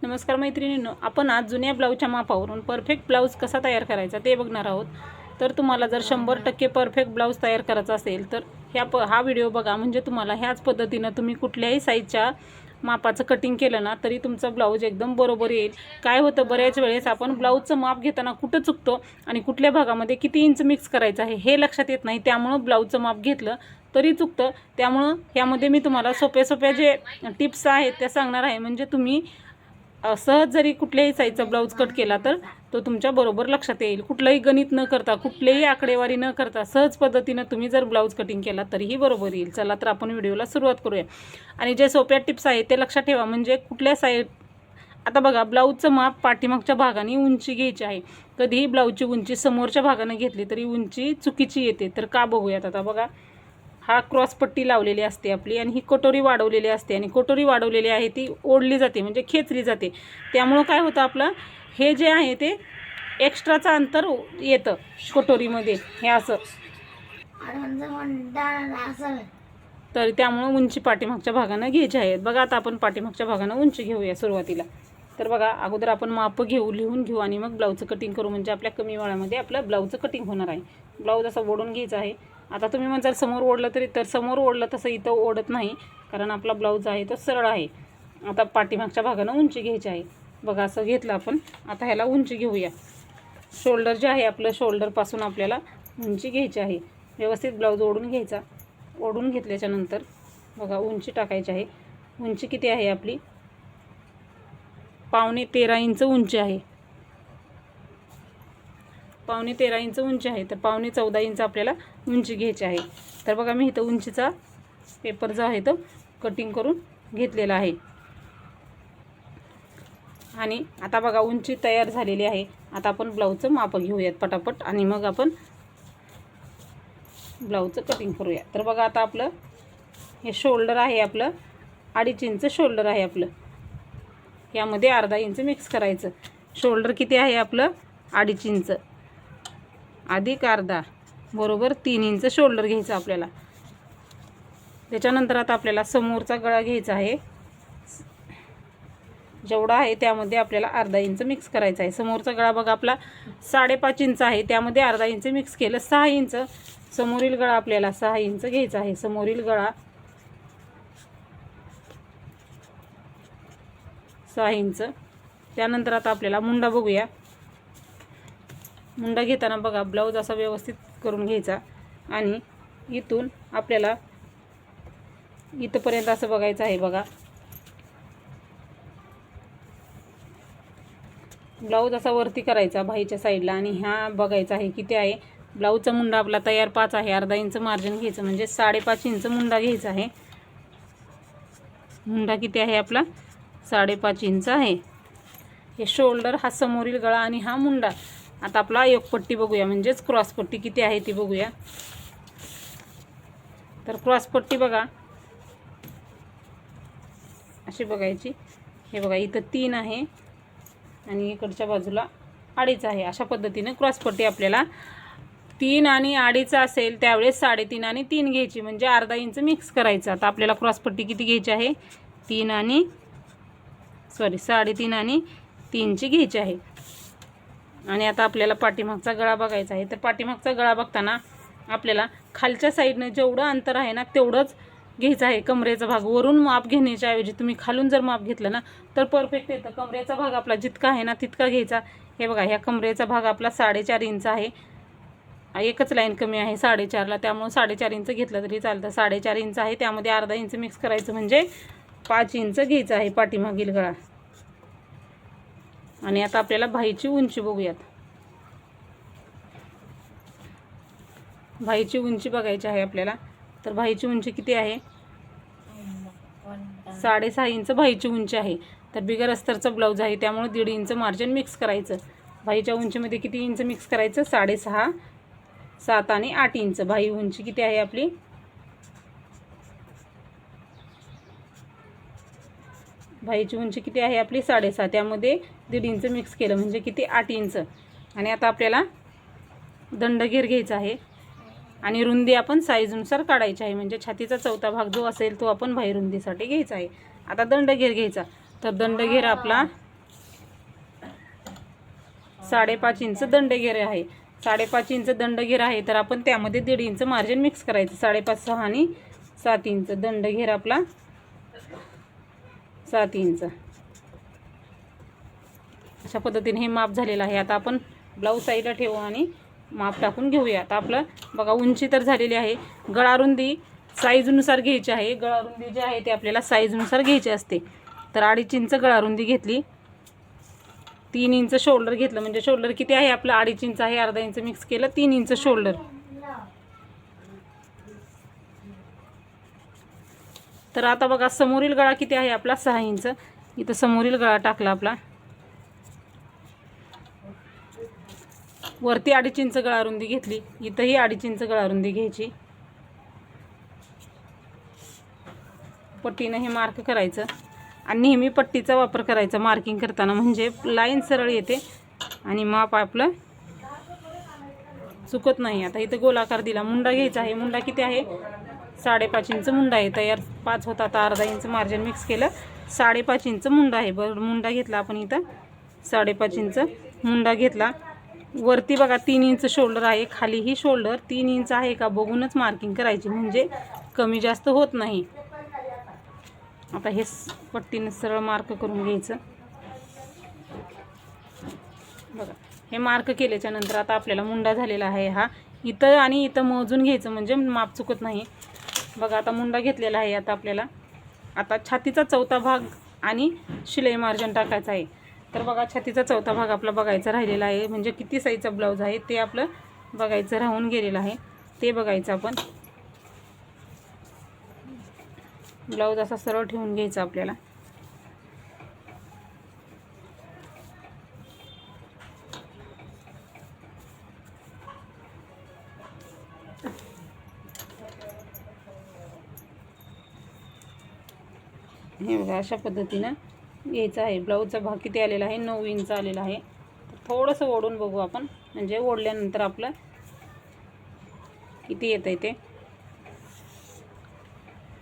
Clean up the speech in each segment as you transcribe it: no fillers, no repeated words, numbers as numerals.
नमस्कार मैत्रिणींनो, आपण आज जुन्या ब्लाऊजच्या मापावरून परफेक्ट ब्लाऊज कसा तयार करायचा ते बघणार आहोत। तर तुम्हाला जर 100% परफेक्ट ब्लाऊज तयार करायचा असेल तर हा व्हिडिओ बघा, म्हणजे तुम्हाला ह्याच पद्धतीने तुम्ही कुठल्याही साईजच्या मापाचं कटिंग केलं ना तरी तुमचा ब्लाऊज एकदम बरोबर येईल। काय होतं, बऱ्याच वेळेस आपण ब्लाऊजचं माप घेताना कुठं चुकतो आणि कुठल्या भागामध्ये किती इंच मिक्स करायचं आहे हे लक्षात येत नाही, त्यामुळं ब्लाऊजचं माप घेतलं तरी चुकतं। त्यामुळं यामध्ये मी तुम्हाला सोप्या जे टिप्स आहेत त्या सांगणार आहे, म्हणजे तुम्ही सहज जरी कुठल्याही साईजचा ब्लाऊज कट केला तर तो तुमच्या बरोबर लक्षात येईल। कुठलंही गणित न करता, कुठलीही आकडेवारी न करता सहज पद्धतीनं तुम्ही जर ब्लाऊज कटिंग केला तरीही बरोबर येईल। चला तर आपण व्हिडिओला सुरुवात करूया आणि जे सोप्या टिप्स आहेत ते लक्षात ठेवा। म्हणजे कुठल्या आता बघा, ब्लाऊजचं माप पाठीमागच्या भागाने उंची घ्यायची आहे। कधीही ब्लाऊजची उंची समोरच्या भागाने घेतली तरी उंची चुकीची येते। तर का बघूयात। आता बघा, हा क्रॉस पट्टी लावलेली असते आपली आणि ही कटोरी वाढवलेली असते आणि कटोरी वाढवलेली आहे ती ओढली जाते, म्हणजे खेचली जाते। त्यामुळं काय होतं, आपलं हे जे आहे ते एक्स्ट्राचं अंतर येतं कटोरीमध्ये, हे असं। तर त्यामुळं उंची पाठीमागच्या भागानं घ्यायची आहे। बघा, आता आपण पाठीमागच्या भागानं उंची घेऊया सुरुवातीला। तर बघा, अगोदर आपण माप लिहून घेऊ आणि मग ब्लाऊजचं कटिंग करू, म्हणजे आपल्या कमी वेळामध्ये आपलं ब्लाऊजचं कटिंग होणार आहे। ब्लाऊज असं ओढून घ्यायचं आहे। आता तुम्ही म्हणताल समोर ओढलं तरी, तर समोर ओढलं तसं इथं ओढत नाही, कारण आपला ब्लाऊज आहे तो सरळ आहे। आता पाठीमागच्या भागानं उंची घ्यायची आहे। बघा, असं घेतलं आपण। आता ह्याला उंची घेऊया। शोल्डर जे आहे आपलं, शोल्डरपासून आपल्याला उंची घ्यायची आहे। व्यवस्थित ब्लाऊज ओढून घ्यायचा। ओढून घेतल्याच्यानंतर बघा, उंची टाकायची आहे। उंची किती आहे आपली? 13.5 इंच उंची आहे। 13.5 इंच उंची आहे, तर 14.5 इंच आपल्याला उंची घ्यायची आहे। तर बघा, मी इथं उंचीचा पेपर जो आहे तो कटिंग करून घेतलेला आहे आणि आता बघा, उंची तयार झालेली आहे। आता आपण ब्लाऊजचं माप घेऊयात पटापट आणि मग आपण ब्लाऊजचं कटिंग करूया। तर बघा, आता आपलं हे शोल्डर आहे, आपलं 2.5 इंच शोल्डर आहे आपलं। यामध्ये अर्धा इंच मिक्स करायचं। शोल्डर किती आहे आपलं? 2.5 इंच अधिक अर्धा बरोबर 3 इंच शोल्डर घ्यायचं आपल्याला। त्याच्यानंतर आता आपल्याला समोरचा गळा घ्यायचा आहे। जेवढा आहे त्यामध्ये आपल्याला अर्धा इंच मिक्स करायचा आहे। समोरचा गळा बघा आपला 5.5 इंच आहे, त्यामध्ये अर्धा इंच मिक्स केलं 6 इंच। समोरील गळा आपल्याला 6 इंच घ्यायचा आहे। समोरील गळा 6 इंच। त्यानंतर आता आपल्याला मुंडा बघूया। मुंडा घेताना बघा, ब्लाऊज असा व्यवस्थित करून घ्यायचा आणि इथून आपल्याला इथपर्यंत असं बघायचं आहे। बघा, ब्लाऊज असा वरती करायचा बाहीच्या साईडला आणि ह्या बघायचा आहे किती आहे। ब्लाऊजचा मुंडा आपला तयार 5 आहे। अर्धा इंच मार्जिन घ्यायचं, म्हणजे 5.5 इंच मुंडा घ्यायचा आहे। मुंडा किती आहे आपला? 5.5 इंच आहे। हे शोल्डर, हा समोरील गळा आणि हा मुंडा। आता आपला योगपट्टी बघूया, म्हणजेच क्रॉस पट्टी किती आहे ती बघूया। तर क्रॉस पट्टी बघा अशी बघायची। हे बघा, इथं 3 आहे आणि इकडच्या बाजूला 2.5 आहे। अशा पद्धतीने क्रॉस पट्टी आपल्याला 3 आणि 2.5 असेल त्यावेळेस 3.5 आणि 3 घ्यायची, म्हणजे अर्धा इंच मिक्स करायचं। आता आपल्याला क्रॉस पट्टी किती घ्यायची आहे? 3.5 आणि 3 ची घ्यायची आहे। आणि आता आपल्याला पाठीमागचा गळा बघायचा आहे। तर पाठीमागचा गळा बघताना आपल्याला खालच्या साईडनं जेवढं अंतर आहे ना तेवढंच घ्यायचं आहे। कमरेचा भाग वरून माप घेण्याच्या ऐवजी तुम्ही खालून जर माप घेतलं ना तर परफेक्ट येतं। कमरेचा भाग आपला जितका आहे ना तितका घ्यायचा। हे बघा, ह्या कमरेचा भाग आपला 4.5 इंच आहे। एकच लाईन कमी आहे 4.5ला, त्यामुळे 4.5 इंच घेतलं तरी चालतं। 4.5 इंच आहे, त्यामध्ये अर्धा इंच मिक्स करायचं, म्हणजे 5 इंच घ्यायचं आहे पाठीमागील गळा। आणि आता आपल्याला बाहीची उंची बघूयात। बाहीची उंची बघायची आहे आपल्याला। तर बाहीची उंची किती आहे? 6.5 इंच बाहीची उंची आहे। तर बिगर अस्तरचं ब्लाऊज आहे, त्यामुळे 1.5 इंच मार्जिन मिक्स करायचं। बाहीच्या उंचीमध्ये किती इंच मिक्स करायचं? 6.5, 7 आणि 8 इंच। बाही उंची किती आहे आपली? बाहीची उंची किती आहे आपली? 6.5, त्यामध्ये 1.5 इंच मिक्स केलं, म्हणजे किती? 8 इंच। आणि आता आपल्याला दंडघेर घ्यायचा आहे आणि रुंदी आपण साईजनुसार काढायची आहे, म्हणजे छातीचा चौथा भाग जो असेल तो आपण बाही रुंदीसाठी घ्यायचा आहे। आता दंडघेर घ्यायचा। तर दंडघेर आपला 5.5 इंच दंडघेर आहे. 5.5 इंच दंडघेर आहे तर आपण त्यामध्ये 1.5 इंच मार्जिन मिक्स करायचं. 5.5, 6 आणि 7 इंच दंडघेर आपला 7 इंच. अशा पद्धतीने हे माप झालेलं आहे. आता आपण ब्लाऊज साईडला ठेवू आणि माप टाकून घेऊया. आता आपलं बघा उंची तर झालेली आहे. गळारुंदी साईजनुसार घ्यायची आहे. गळारुंदी जी आहे ते आपल्याला साईजनुसार घ्यायची असते. तर 2.5 इंच गळारुंदी घेतली. 3 इंच शोल्डर घेतलं. म्हणजे शोल्डर किती आहे आपलं 2.5 इंच आहे. अर्धा इंच मिक्स केलं 3 इंच शोल्डर. तर आता बघा समोरील गळा किती आहे आपला 6 इंच. इथं समोरील गळा टाकला आपला. वरती 2.5 इंच गळारुंदी घेतली. इथंही 2.5 इंच गळारुंदी घ्यायची. पट्टीनं हे मार्क करायचं आणि नेहमी पट्टीचा वापर करायचा मार्किंग करताना, म्हणजे लाईन सरळ येते आणि माप आपलं चुकत नाही. आता इथं गोलाकार दिला. मुंडा घ्यायचा आहे. मुंडा किती आहे 5.5 इंच मुंडा आहे. तयार 5 होता आता अर्धा इंच मार्जिन मिक्स केलं. 5.5 इंच मुंडा आहे. बरं मुंडा घेतला आपण. इथं 5.5 इंच मुंडा घेतला. वरती बघा 3 इंच शोल्डर आहे. खालीही शोल्डर 3 इंच आहे का बघूनच मार्किंग करायची, म्हणजे कमी जास्त होत नाही. आता हे पट्टीने सरळ मार्क करून घ्यायचं. बघा हे मार्क केल्याच्या नंतर आता आपल्याला मुंडा झालेला आहे हा. इथं आणि इथं मोजून घ्यायचं म्हणजे माप चुकत नाही. बघा आता मुंडा घेतलेला आहे. आता आपल्याला आता छातीचा चौथा भाग आणि शिलाई मार्जिन टाकायचं आहे. तर बघा छातीचा चौथा भाग आपला बघायचा राहिलेला आहे. म्हणजे किती साईजचा ब्लाऊज आहे ते आपलं बघायचं राहून गेलेलं आहे. ते बघायचं आपण. ब्लाऊज असा सरळ ठेवून घ्यायचा आपल्याला. हे बघा अशा पद्धतीनं घ्यायचं आहे. ब्लाऊजचा भाग किती आलेला आहे 9 इंच आलेला आहे. थोडंसं ओढून बघू आपण, म्हणजे ओढल्यानंतर आपलं किती येत आहे ते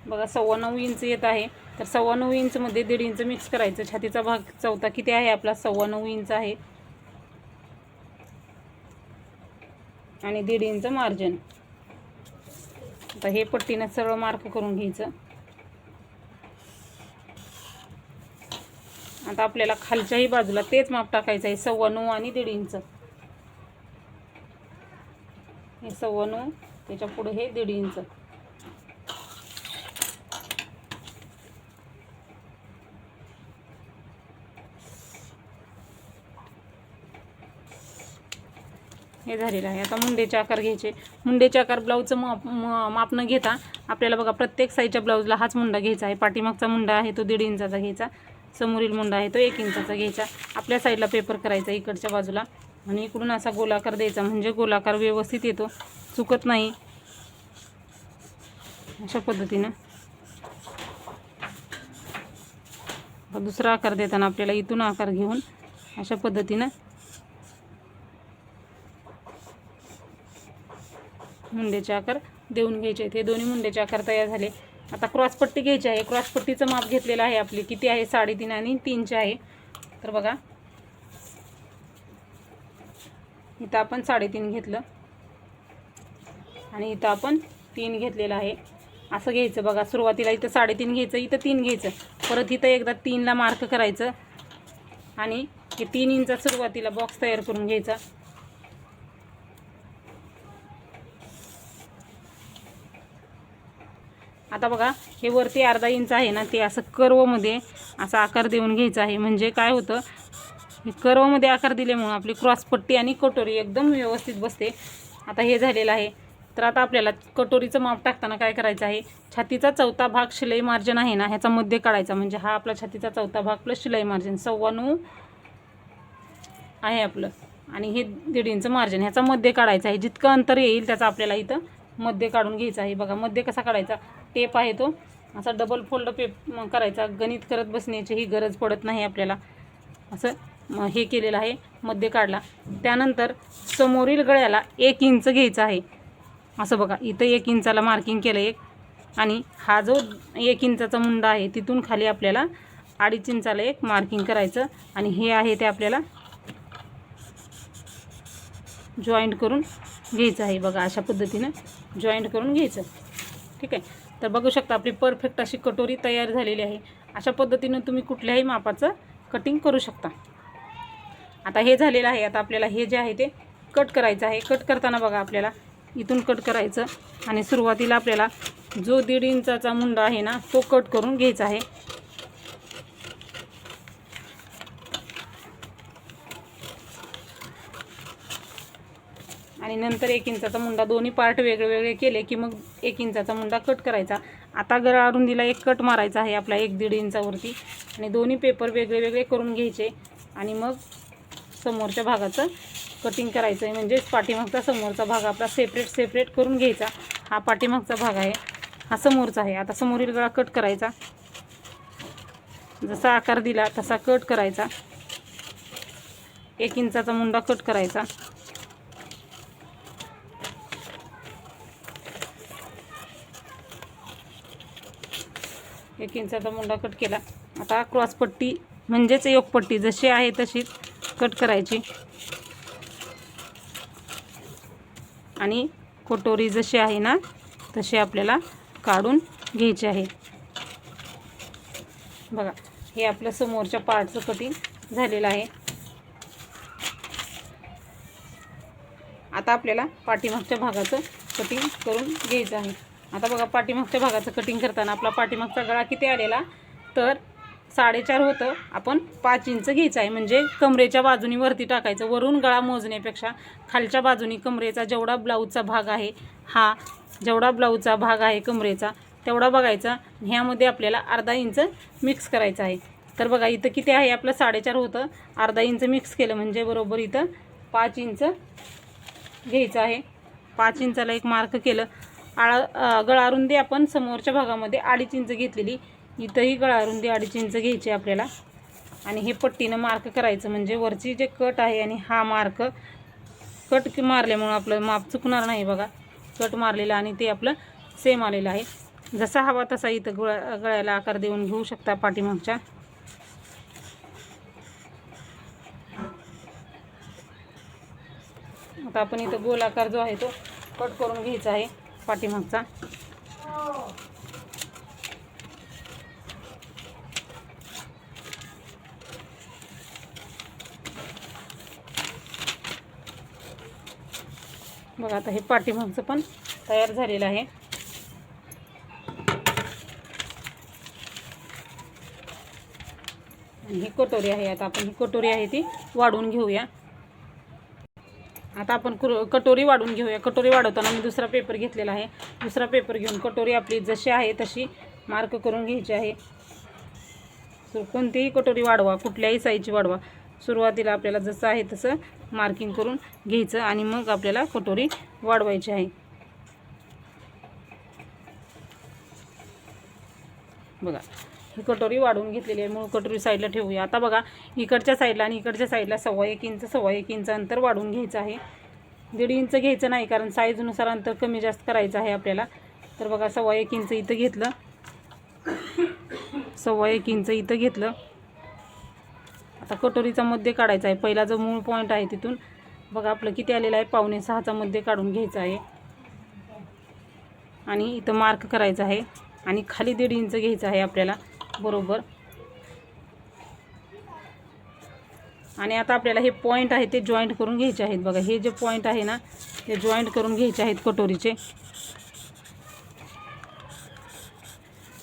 बघा. 9.25 इंच येत आहे. तर 9.25 इंचमध्ये 1.5 इंच मिक्स करायचं. छातीचा भाग चौथा किती आहे आपला 9.25 इंच आहे आणि 1.5 इंच मार्जिन. आता हे पट्टीनं सरळ मार्क करून घ्यायचं. आता आपल्याला खालच्याही बाजूला तेच माप टाकायचं आहे 9.25 आणि 1.5 इंच. हे 9.25 त्याच्या पुढे हे 1.5 इंच. हे झालेलं आहे. आता मुंडेचे आकार घ्यायचे. मुंडेचे आकार ब्लाऊजचं माप न घेता आपल्याला बघा प्रत्येक साईजच्या ब्लाऊजला हाच मुंडा घ्यायचा आहे. पाठीमागचा मुंडा आहे तो 1.5 इंचाचा घ्यायचा. समोरील मुंडा आहे तो 1 इंचाचा घ्यायचा. आपल्या साईडला पेपर करायचा इकडच्या बाजूला आणि इकडून असा गोलाकार द्यायचा, म्हणजे गोलाकार व्यवस्थित येतो, चुकत नाही. अशा पद्धतीनं दुसरा आकार देताना आपल्याला इथून आकार घेऊन अशा पद्धतीनं मुंडेचे आकार देऊन घ्यायचे. हे दोन्ही मुंडेचे आकार तयार झाले. आता क्रॉसपट्टी घ्यायची आहे. क्रॉसपट्टीचं माप घेतलेलं आहे आपली किती आहे 3.5 आणि 3चे आहे. तर बघा इथं आपण 3.5 घेतलं आणि इथं आपण 3 घेतलेलं आहे. असं घ्यायचं बघा. सुरुवातीला इथं 3.5 घ्यायचं, इथं 3 घ्यायचं, परत इथं एकदा 3ला मार्क करायचं आणि हे 3 इंचा सुरुवातीला बॉक्स तयार करून घ्यायचा. आता बघा हे वरती अर्धा इंच आहे ना, ते असं कर्वमध्ये असा आकार देऊन घ्यायचा आहे. म्हणजे काय होतं, हे कर्वमध्ये आकार दिल्यामुळं आपली क्रॉसपट्टी आणि कटोरी एकदम व्यवस्थित बसते. आता हे झालेलं आहे. तर आता आपल्याला कटोरीचं माप टाकताना काय करायचं आहे, छातीचा चौथा भाग शिलाई मार्जिन आहे ना ह्याचा मध्य काढायचा. म्हणजे हा आपला छातीचा चौथा भाग प्लस शिलाई मार्जिन 9.25 आहे आपलं आणि हे 1.5 इंच मार्जिन ह्याचा मध्य काढायचा आहे. जितकं अंतर येईल त्याचा आपल्याला इथं मध्य काढून घ्यायचा आहे. बघा मध्य कसा काढायचा, टेप आहे तो असा डबल फोल्ड करायचा. गणित करत बसण्याची ही गरज पडत नाही आपल्याला. असं हे केलेलं आहे, मध्य काढला. त्यानंतर समोरील गळ्याला 1 इंच घ्यायचा आहे. असं बघा इथं 1 इंचाला मार्किंग केलं एक, आणि हा जो 1 इंचाचा मुंडा आहे तिथून खाली आपल्याला 2.5 इंचाला एक मार्किंग करायचं. आणि हे आहे ते आपल्याला जॉईंट करून घ्यायचं आहे बघा, अशा पद्धतीनं जॉईंट करून घ्यायचं. ठीक आहे, तर बघू शकता आपली परफेक्ट अशी कटोरी तयार झालेली आहे. अशा पद्धतीनं तुम्ही कुठल्याही मापाचं कटिंग करू शकता. आता हे झालेलं आहे. आता आपल्याला हे जे आहे ते कट करायचं आहे. कट करताना बघा आपल्याला इथून कट करायचं आणि सुरुवातीला आपल्याला जो 1.5 इंचाचा मुंडा आहे ना तो कट करून घ्यायचा आहे. आणि नंतर 1 इंचाचा मुंडा, दोन्ही पार्ट वेगळे वेगळे केले की मग 1 इंचाचा मुंडा कट करायचा. आता गळा रुंदीला एक कट मारायचा आहे आपला 1-1.5 इंचावरती आणि दोन्ही पेपर वेगळे वेगळे करून घ्यायचे आणि मग समोरच्या भागाचं कटिंग करायचं आहे. म्हणजेच पाठीमागचा समोरचा भाग आपला सेपरेट करून घ्यायचा. हा पाठीमागचा भाग आहे, हा समोरचा आहे. आता समोरील गळा कट करायचा, जसा आकार दिला तसा कट करायचा. 1 इंचाचा मुंडा कट करायचा. एक इंचाचा मुंडा कट केला. आता क्रॉसपट्टी म्हणजेच योकपट्टी जशी आहे तशीच कट करायची आणि कटोरी जशी आहे ना तशी आपल्याला काढून घ्यायची आहे. बघा, हे आपलं समोरच्या पार्टचं कटिंग झालेलं आहे. आता आपल्याला पाठीमागच्या भागाचं कटिंग करून घ्यायचं आहे. आता बघा, पाठीमागच्या भागाचं कटिंग करताना आपला पाठीमागचा गळा किती आलेला, तर 4.5 होतं. आपण 5 इंच घ्यायचं आहे. म्हणजे कमरेच्या बाजूनी वरती टाकायचं. वरून गळा मोजण्यापेक्षा खालच्या बाजूनी कमरेचा जेवढा ब्लाऊजचा भाग आहे, हा जेवढा ब्लाऊजचा भाग आहे कमरेचा तेवढा बघायचा. ह्यामध्ये आपल्याला अर्धा इंच मिक्स करायचं आहे. तर बघा इथं किती आहे, आपलं 4.5 होतं. अर्धा इंच मिक्स केलं म्हणजे बरोबर इथं 5 इंच घ्यायचं आहे. 5 इंचाला एक मार्क केलं. गळा रुंदी आपण समोरच्या भागामध्ये 2.5 इंच घेतलेली, इथंही गळा रुंदी 2.5 इंच घ्यायची आपल्याला. आणि हे पट्टीनं मार्क करायचं. म्हणजे वरची जे कट आहे आणि हा मार्क कट मारल्यामुळं आपलं माप चुकणार नाही. बघा, कट मारलेलं आणि ते आपलं सेम आलेलं आहे. जसा हवा तसा इथं गळ्याला आकार देऊन घेऊ शकता पाठीमागच्या. आता आपण इथं गोल आकार जो आहे तो कट करून घ्यायचा आहे पाठीमागचा. बघा, आता हे पाठीमागचं पण तयार झालेलं आहे. आणि ही कटोरी आहे. आता आपण ही कटोरी आहे ती वाढवून घेऊया. आता आपण कटोरी वाढवून घेऊया. कटोरी वाढवताना मी दुसरा पेपर घेतलेला आहे. दुसरा पेपर घेऊन कटोरी आपली जशी आहे तशी मार्क करून घ्यायची आहे. कोणतीही कटोरी वाढवा, कुठल्याही साईजची वाढवा. सुरुवातीला आपल्याला जसं आहे तसं मार्किंग करून घ्यायचं आणि मग आपल्याला कटोरी वाढवायची आहे. बघा, ही कटोरी वाढवून घेतलेली आहे. मूळ कटोरी साईडला ठेवूया. आता बघा, इकडच्या साईडला आणि इकडच्या साईडला 1.25 इंच अंतर वाढवून घ्यायचं आहे. 1.5 इंच घ्यायचं नाही, कारण साईजनुसार अंतर कमी जास्त करायचं आहे आपल्याला. तर बघा, 1.25 इंच इथं घेतलं, 1.25 इंच इथं घेतलं. आता कटोरीचा मध्य काढायचा आहे. पहिला जो मूळ पॉईंट आहे तिथून बघा आपलं किती आलेलं आहे, 5.25चा मध्य काढून घ्यायचं आहे. आणि इथं मार्क करायचं आहे आणि खाली 1.5 इंच घ्यायचं आहे आपल्याला बरोबर. आणि आता आपल्याला हे पॉईंट आहे ते जॉईंट करून घ्यायचे आहेत. बघा, हे जे पॉईंट आहे ना ते जॉईंट करून घ्यायचे आहेत कटोरीचे.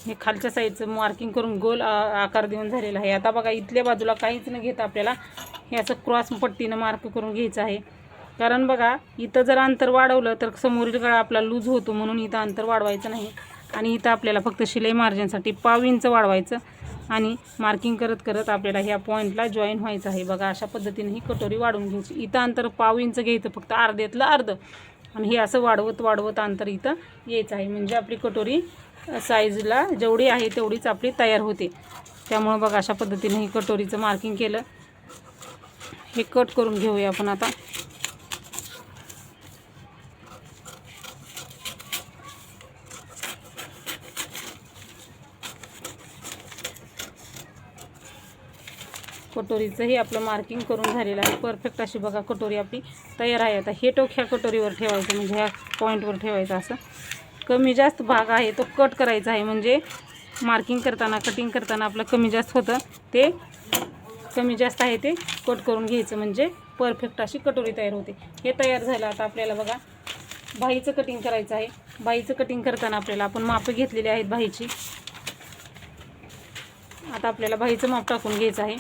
हे खालच्या साईडचं मार्किंग करून गोल आकार देऊन झालेला आहे. आता बघा, इथल्या बाजूला काहीच न घेता आपल्याला हे असं क्रॉस पट्टीनं मार्क करून घ्यायचं आहे. कारण बघा, इथं जर अंतर वाढवलं तर समोरील गळा आपला लूज होतो, म्हणून इथं अंतर वाढवायचं नाही. आणि इथं आपल्याला फक्त शिलाई मार्जिनसाठी 1/2 इंच वाढवायचं आणि मार्किंग करत करत आपल्याला ह्या पॉईंटला जॉईन व्हायचं आहे. बघा, अशा पद्धतीने ही कटोरी वाढवून घ्यायची. इथं अंतर 1/2 इंच घ्यायचं, फक्त अर्ध्यातलं अर्ध, आणि हे असं वाढवत अंतर इथं यायचं आहे. म्हणजे आपली कटोरी साईजला जेवढी आहे तेवढीच आपली तयार होते. त्यामुळं बघा, अशा पद्धतीने ही कटोरीचं मार्किंग केलं. हे कट करून घेऊया आपण आता. कटोरीचंही आपलं मार्किंग करून झालेलं आहे. परफेक्ट अशी बघा कटोरी आपली तयार आहे. आता हे टोक ह्या कटोरीवर ठेवायचं, म्हणजे ह्या पॉईंटवर ठेवायचं. असं कमी जास्त भाग आहे तो कट करायचा आहे, म्हणजे मार्किंग करताना कटिंग करताना आपलं कमी जास्त होतं ते कमी जास्त आहे ते कट करून घ्यायचं, म्हणजे परफेक्ट अशी कटोरी तयार होते. हे तयार झालं. आता आपल्याला बघा बाहीचं कटिंग करायचं आहे. बाहीचं कटिंग करताना आपल्याला आपण मापं घेतलेली आहेत बाहीची. आता आपल्याला बाहीचं माप टाकून घ्यायचं आहे.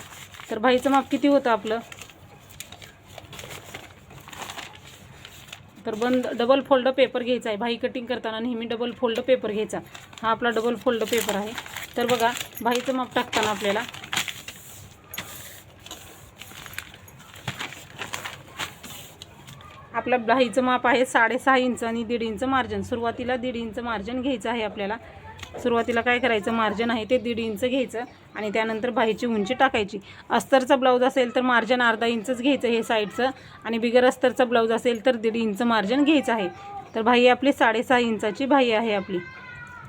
तर बाहीचं माप किती होतं आपलं, तर डबल फोल्ड पेपर घ्यायचा आहे. बाही कटिंग करताना नेहमी डबल फोल्ड पेपर घ्यायचा. हा आपला डबल फोल्ड पेपर आहे. तर बघा बाहीचं माप टाकताना आपल्याला आपलं बाहीचं माप आहे 6.5 इंच आणि 1.5 इंच मार्जिन. सुरुवातीला 1.5 इंच मार्जिन घ्यायचं आहे आपल्याला. सुरुवातीला काय करायचं, मार्जिन आहे ते 1.5 इंच घ्यायचं आणि त्यानंतर बाहीची उंची टाकायची. अस्तरचा ब्लाऊज असेल तर मार्जिन अर्धा इंचच घ्यायचं हे साईडचं, आणि बिगर अस्तरचा ब्लाऊज असेल तर 1.5 इंच मार्जिन घ्यायचं आहे. तर बाही आपली 6.5 इंचाची बाही आहे आपली.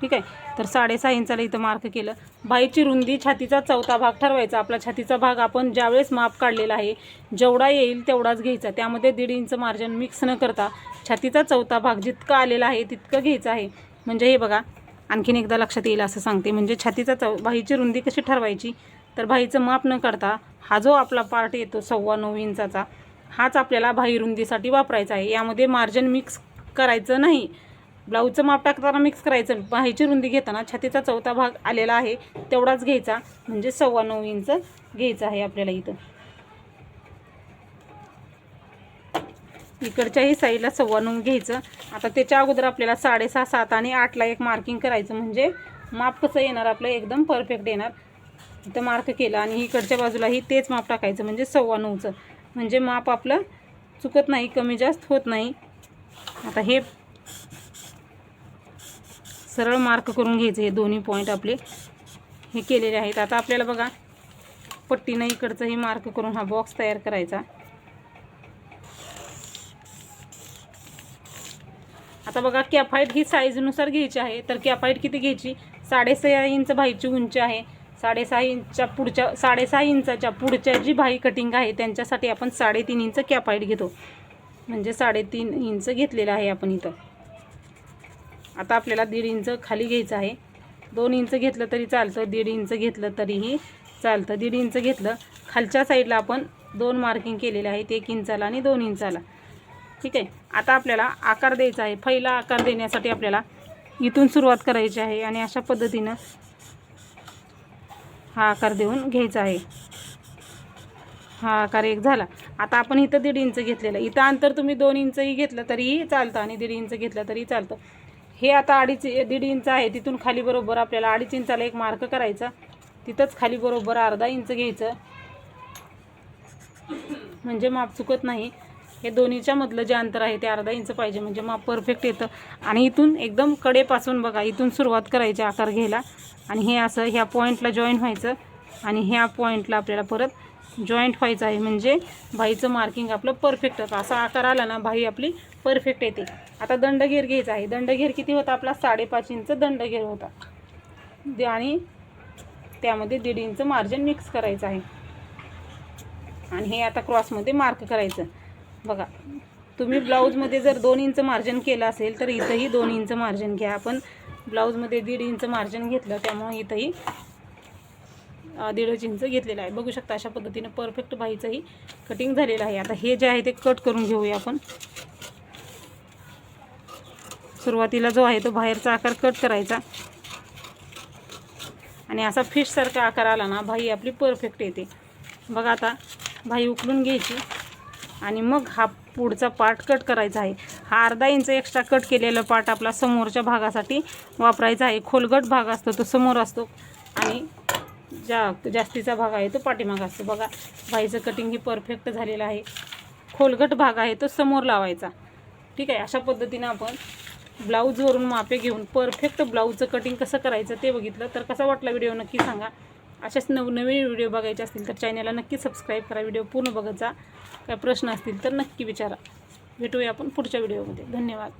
ठीक आहे. तर 6.5 इंचाला इथं मार्क केलं. बाहीची रुंदी छातीचा चौथा भाग ठरवायचा. आपला छातीचा भाग आपण ज्यावेळेस माप काढलेला आहे जेवढा येईल तेवढाच घ्यायचा. त्यामध्ये 1.5 इंच मार्जिन मिक्स न करता छातीचा चौथा भाग जितका आलेला आहे तितकं घ्यायचं आहे. म्हणजे हे बघा आणखीन एकदा लक्षात येईल असं सांगते. म्हणजे छातीचा बाहीची रुंदी कशी ठरवायची, तर बाहीचं माप न करता हा जो आपला पार्ट येतो 9.25 इंचाचा हाच आपल्याला बाही रुंदीसाठी वापरायचा आहे. यामध्ये मार्जिन मिक्स करायचं नाही. ब्लाऊजचं माप टाकताना मिक्स करायचं. बाहीची रुंदी घेताना छातीचा चौथा भाग आलेला आहे तेवढाच घ्यायचा, म्हणजे 9.25 इंच घ्यायचं आहे आपल्याला इथं. इकडच्याही साईडला 9.25 घ्यायचं. आता त्याच्या अगोदर आपल्याला 6.5, 7 आणि 8ला एक मार्किंग करायचं, म्हणजे माप कसं येणार आपलं एकदम परफेक्ट येणार. इथं मार्क केलं आणि इकडच्या बाजूलाही तेच माप टाकायचं, म्हणजे 9.25चं, म्हणजे माप आपलं चुकत नाही, कमी जास्त होत नाही. आता हे सरळ मार्क करून घ्यायचे. हे दोन्ही पॉईंट आपले हे केलेले आहेत. आता आपल्याला बघा पट्टीनं इकडचंही मार्क करून हा बॉक्स तयार करायचा. आता बघा कॅप ही साईजनुसार घ्यायची आहे. तर कॅप किती घ्यायची, 6.5 इंच बाहीची उंची आहे. 6.5 इंचाच्या पुढच्या जी बाही कटिंग आहे त्यांच्यासाठी आपण 3.5 इंच कॅप घेतो, म्हणजे 3.5 इंच घेतलेलं आहे आपण इथं. आता आपल्याला 1.5 इंच खाली घ्यायचं आहे. 2 इंच घेतलं तरी चालतं, 1.5 इंच घेतलं तरीही चालतं. 1.5 इंच घेतलं. खालच्या साईडला आपण 2 मार्किंग केलेले आहेत, 1 इंचाला आणि 2 इंचाला. ठीक आहे. आता आपल्याला आकार द्यायचा आहे. पहिला आकार देण्यासाठी आपल्याला इथून सुरुवात करायची आहे आणि अशा पद्धतीनं हा आकार देऊन घ्यायचा आहे. हा आकार एक झाला. आता आपण इथं 1.5 इंच घेतलेलं. इथं अंतर तुम्ही 2 इंचही घेतलं तरीही चालतं आणि 1.5 इंच घेतलं तरी चालतं. हे आता 1.5 इंच आहे. तिथून खाली बरोबर आपल्याला 2.5 इंचाला एक मार्क करायचा. तिथंच खाली बरोबर अर्धा इंच घ्यायचं, म्हणजे माप चुकत नाही. हे दोन्हीच्या मधलं जे अंतर आहे ते अर्धा इंच पाहिजे, म्हणजे माप परफेक्ट येतं. आणि इथून एकदम कडेपासून बघा इथून सुरुवात करायची आकार घ्यायला, आणि हे असं ह्या पॉईंटला जॉईंट व्हायचं आणि ह्या पॉईंटला आपल्याला परत जॉईंट व्हायचं आहे, म्हणजे बाहीचं मार्किंग आपलं परफेक्ट होतं. असा आकार आला ना बाही आपली परफेक्ट येते. आता दंडघेर घ्यायचा आहे. दंडघेर किती होता आपला, 5.5 इंच दंडघेर होता आणि त्यामध्ये 1.5 इंच मार्जिन मिक्स करायचं आहे. आणि हे आता क्रॉसमध्ये मार्क करायचं. बघा तुम्ही ब्लाऊजमध्ये जर 2 इंच मार्जिन केलं असेल तर इथंही 2 इंच मार्जिन घ्या. आपण ब्लाऊजमध्ये 1.5 इंच मार्जिन घेतलं त्यामुळे इथंही 1.5 इंच घेतलेलं आहे. बघू शकता अशा पद्धतीनं परफेक्ट बाहीचंही कटिंग झालेलं आहे. आता हे जे आहे ते कट करून घेऊया आपण. सुरुवातीला जो आहे तो बाहेरचा आकार कट करायचा आणि असा फिशसारखा आकार आला ना बाही आपली परफेक्ट येते. बघा आता बाही उकलून घ्यायची आणि मग हा पुढचा पार्ट कट करायचा आहे. हा अर्धा इंच एक्स्ट्रा कट केलेला पार्ट आपला समोरच्या भागासाठी वापरायचा आहे. खोलगट भाग असतो तो समोर असतो आणि जास्तीचा भाग आहे तो पाठीमाग असतो. बघा बाहीचं कटिंग ही परफेक्ट झालेलं आहे. खोलगट भाग आहे तो समोर लावायचा. ठीक आहे. अशा पद्धतीनं आपण ब्लाऊजवरून मापे घेऊन परफेक्ट ब्लाऊजचं कटिंग कसं करायचं ते बघितलं. तर कसा वाटला व्हिडिओ नक्की सांगा. अशाच नवनवीन व्हिडिओ बघायचे असतील तर चॅनलला नक्की सबस्क्राईब करा. व्हिडिओ पूर्ण बघत जा. काय प्रश्न असतील तर नक्की विचारा. भेटूया आपण पुढच्या व्हिडिओमध्ये. धन्यवाद.